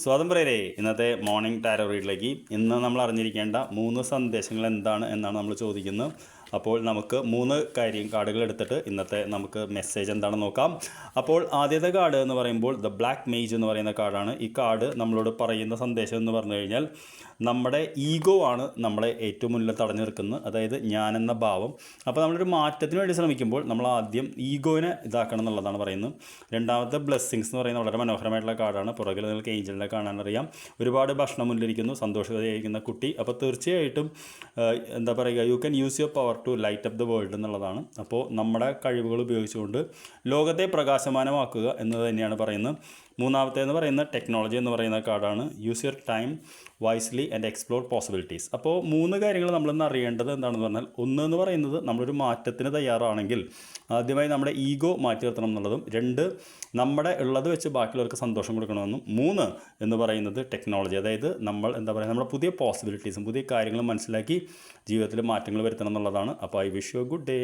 സ്വാഗതം പറയരേ ഇന്നത്തെ morning tarot റീഡിലേക്ക്. ഇന്ന് നമ്മൾ അറിഞ്ഞിരിക്കേണ്ട 3 സന്ദേശങ്ങൾ എന്താണ് എന്നാണ് നമ്മൾ ചോദിക്കുന്നത്. അപ്പോൾ നമുക്ക് 3 കാർഡുകൾ എടുത്തിട്ട് ഇന്നത്തെ നമുക്ക് മെസ്സേജ് എന്താണെന്ന് നോക്കാം. അപ്പോൾ ആദ്യത്തെ കാർഡ് എന്ന് പറയുമ്പോൾ ദ ബ്ലാക്ക് മേജ് എന്ന് പറയുന്ന കാർഡാണ്. ഈ കാർഡ് നമ്മളോട് പറയുന്ന സന്ദേശം എന്ന് പറഞ്ഞു കഴിഞ്ഞാൽ നമ്മുടെ ഈഗോ ആണ് നമ്മളെ ഏറ്റവും മുന്നിൽ തടഞ്ഞു നിൽക്കുന്നത്, അതായത് ഞാനെന്ന ഭാവം. അപ്പോൾ നമ്മളൊരു മാറ്റത്തിന് വേണ്ടി ശ്രമിക്കുമ്പോൾ നമ്മൾ ആദ്യം ഈഗോനെ ഇതാക്കണം എന്നുള്ളതാണ് പറയുന്നത്. രണ്ടാമത്തെ ബ്ലെസ്സിങ്സ് എന്ന് പറയുന്ന വളരെ മനോഹരമായിട്ടുള്ള കാർഡാണ്. പുറകിൽ നിങ്ങൾക്ക് ഏഞ്ചലിനെ കാണാനറിയാം. ഒരുപാട് ഭക്ഷണം മുന്നിലിരിക്കുന്നു, സന്തോഷവതിയായിരിക്കുന്ന കുട്ടി. അപ്പോൾ തീർച്ചയായിട്ടും എന്താ പറയുക, you can use your power to light up the world എന്നുള്ളതാണ്. അപ്പോൾ നമ്മുടെ കഴിവുകൾ ഉപയോഗിച്ചുകൊണ്ട് ലോകത്തെ പ്രകാശമാനമാക്കുക എന്നത് തന്നെയാണ് പറയുന്നത്. മൂന്നാമത്തേന്ന് പറയുന്നത് ടെക്നോളജി എന്ന് പറയുന്ന കാർഡാണ്. Use your time wisely and explore possibilities. അപ്പോൾ 3 കാര്യങ്ങൾ നമ്മളിന്ന് അറിയേണ്ടത് എന്താണെന്ന് പറഞ്ഞാൽ, ഒന്ന് എന്ന് പറയുന്നത് നമ്മളൊരു മാറ്റത്തിന് തയ്യാറാണെങ്കിൽ ആദ്യമായി നമ്മുടെ ഈഗോ മാറ്റി നിർത്തണം എന്നുള്ളതും, 2 നമ്മുടെ ഉള്ളത് വെച്ച് ബാക്കിയുള്ളവർക്ക് സന്തോഷം കൊടുക്കണമെന്നും, 3 എന്ന് പറയുന്നത് ടെക്നോളജി, അതായത് നമ്മൾ എന്താ പറയുക, നമ്മുടെ പുതിയ പോസിബിലിറ്റീസും പുതിയ കാര്യങ്ങളും മനസ്സിലാക്കി ജീവിതത്തിൽ മാറ്റങ്ങൾ വരുത്തണം എന്നുള്ളതാണ്. അപ്പോൾ I wish you A good day.